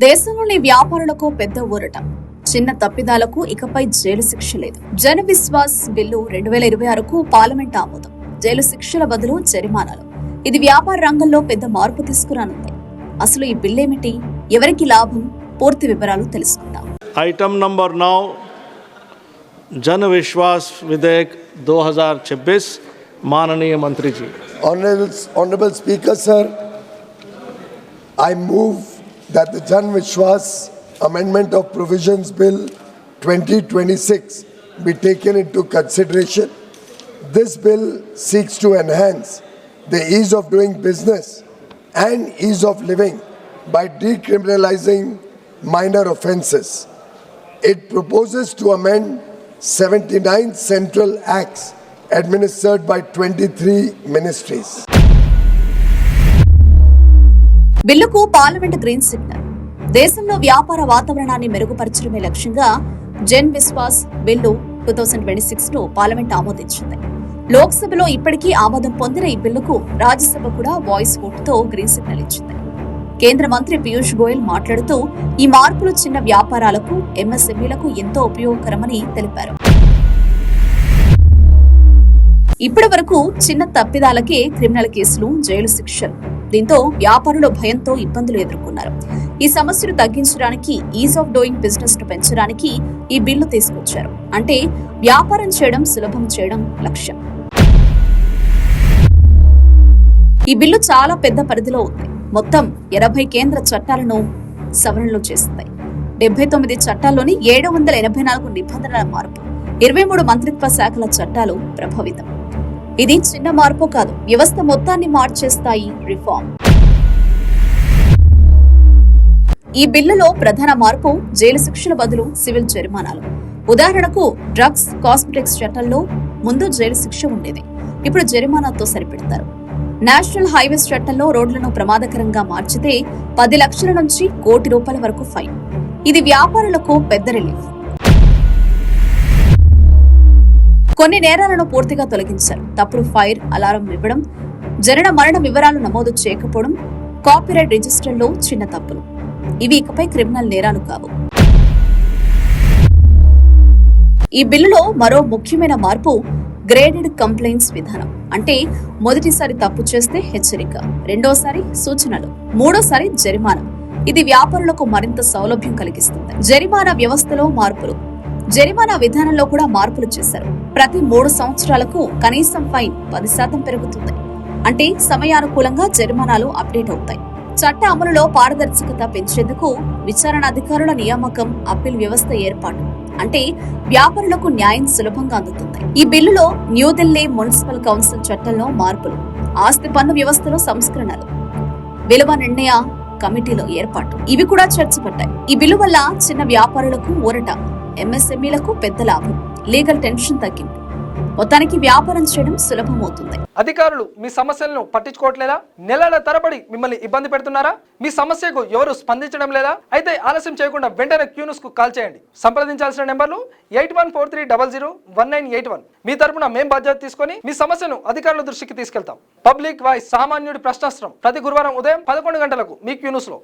దేశంలోని వ్యాపారులకు పెద్ద ఊరట. చిన్న తప్పిదాలకు ఇకపై జైలు శిక్ష లేదు. జన విశ్వాస్ బిల్లు 2026కు పార్లమెంట్ ఆమోదం. జైలు శిక్షల బదులు జరిమానాలు. ఇది వ్యాపార రంగంలో పెద్ద మార్పు తీసుకురానుంది. అసలు ఈ బిల్లేమిటి, ఎవరికి లాభం, పూర్తి వివరాలు తెలుసుకుందాం. ఐటమ్ నంబర్ 9 जन विश्वास विधेयक 2026 माननीय मंत्री जी. Honorable Speaker sir, I move that the Jan Vishwas Amendment of Provisions Bill 2026 be taken into consideration. This bill seeks to enhance the ease of doing business and ease of living by decriminalizing minor offences. It proposes to amend 79 central acts administered by 23 ministries. బిల్లుకు parliament green signal. దేశంలో వ్యాపార వాతావరణాన్ని మెరుగుపరచడమే లక్ష్యంగా Jan Vishwas bill 2026 ను parliament ఆమోదించింది. లోక్సభలో ఇప్పటికీ ఆమోదం పొందిన ఈ బిల్లుకు రాజ్యసభ కూడా వాయిస్ ఓటుతో గ్రీన్ సిగ్నల్ ఇచ్చింది. కేంద్ర మంత్రి పీయూష్ గోయల్ మాట్లాడుతూ ఈ మార్పులు చిన్న వ్యాపారాలకు, ఎంఎస్ఎంఈలకు ఎంతో ఉపయోగకరమని తెలిపారు. ఇప్పటి వరకు చిన్న తప్పిదాలకే క్రిమినల్ కేసులు, జైలు శిక్షలు. దీంతో వ్యాపారులు భయంతో ఇబ్బందులు ఎదుర్కొన్నారు. ఈ సమస్యను తగ్గించడానికి, ఈజ్ ఆఫ్ డూయింగ్ బిజినెస్ ను పెంచడానికి ఈ బిల్లు తీసుకొచ్చారు. అంటే వ్యాపారం చేయడం సులభం చేయడం లక్ష్యం. ఈ బిల్లు చాలా పెద్ద పరిధిలో ఉంది. మొత్తం 80 కేంద్ర చట్టాలను సవరణలు చేస్తాయి. 79 చట్టాల్లోని 784 నిబంధనల మార్పు, 23 మంత్రిత్వ శాఖల చట్టాలు ప్రభావితం. ఇది చిన్న మార్పు కాదు, వ్యవస్థ మొత్తాన్ని మార్చేస్తాయి రిఫార్మ్. ఈ బిల్లులో ప్రధాన మార్పు జైలు శిక్షల బదులు సివిల్ జరిమానాలు. ఉదాహరణకు డ్రగ్స్, కాస్మెటిక్స్ చట్టంలో ముందు జైలు శిక్ష ఉండేది, ఇప్పుడు జరిమానాతో సరిపెడతారు. నేషనల్ హైవేస్ చట్టంలో రోడ్లను ప్రమాదకరంగా మార్చితే 10 లక్షల నుంచి ₹1 కోటి వరకు ఫైన్. ఇది వ్యాపారులకు పెద్ద రిలీఫ్. కొన్ని నేరాలను పూర్తిగా తొలగించారు. తప్పుడు ఫైర్ అలారం ఇవ్వడం, జనన మరణ వివరాలు నమోదు చేయకపోవడం, కాపీరైట్ రిజిస్టర్లో చిన్న తప్పులు. ఇవి ఇకపై క్రిమినల్ నేరాలు కావు. ఈ బిల్లులో మరో ముఖ్యమైన మార్పు గ్రేడెడ్ కంప్లైంట్స్ విధానం. అంటే మొదటిసారి తప్పు చేస్తే హెచ్చరిక, రెండోసారి సూచనలు, మూడోసారి జరిమానా. ఇది వ్యాపారులకు మరింత సౌలభ్యం కలిగిస్తుంది. జరిమానా వ్యవస్థలో మార్పులు. జరిమానా విధానంలో కూడా మార్పులు చేశారు. ప్రతి 3 సంవత్సరాలకు కనీసం ఫైన్ 10% పెరుగుతుంది. అంటే సమయానుకూలంగా జరిమానాలు అప్డేట్ అవుతాయి. చట్ట అమలులో పారదర్శకత పెంచేందుకు విచారణ అధికారుల నియామకం, అప్పీల్ వ్యవస్థ ఏర్పాటు. అంటే వ్యాపారులకు న్యాయం సులభంగా అందుతుంది. ఈ బిల్లులో న్యూఢిల్లీ మున్సిపల్ కౌన్సిల్ చట్టంలో మార్పులు, ఆస్తి పన్ను వ్యవస్థలో సంస్కరణలు, విలువ నిర్ణయ కమిటీలో ఏర్పాటు, ఇవి కూడా చర్చపడ్డాయి. ఈ బిల్లు వల్ల చిన్న వ్యాపారులకు ఊరట, ఎంఎస్ఎంఈలకు పెద్ద లాభం, లీగల్ టెన్షన్ తగ్గింపు. మొత్తానికి వ్యాపారం చేయడం సులభమవుతుంది. అధికారులు మీ సమస్యలను పట్టించుకోవట్లేదా? నెలల తరబడి మిమ్మల్ని ఇబ్బంది పెడుతున్నారా? మీ సమస్యకు ఎవరు స్పందించడం లేదా? అయితే ఆలస్యం చేయకుండా వెంటనే క్యూన్యూస్ కు కాల్ చేయండి. సంప్రదించాల్సిన నెంబర్లు 8143001981. మీ తరపున మేం బాధ్యత తీసుకొని మీ సమస్యను అధికారుల దృష్టికి తీసుకెళ్తాం. పబ్లిక్ వాయిస్, సామాన్యుడి ప్రశ్నాస్త్రం, ప్రతి గురువారం ఉదయం 11 గంటలకు మీ క్యూన్యూస్ లో.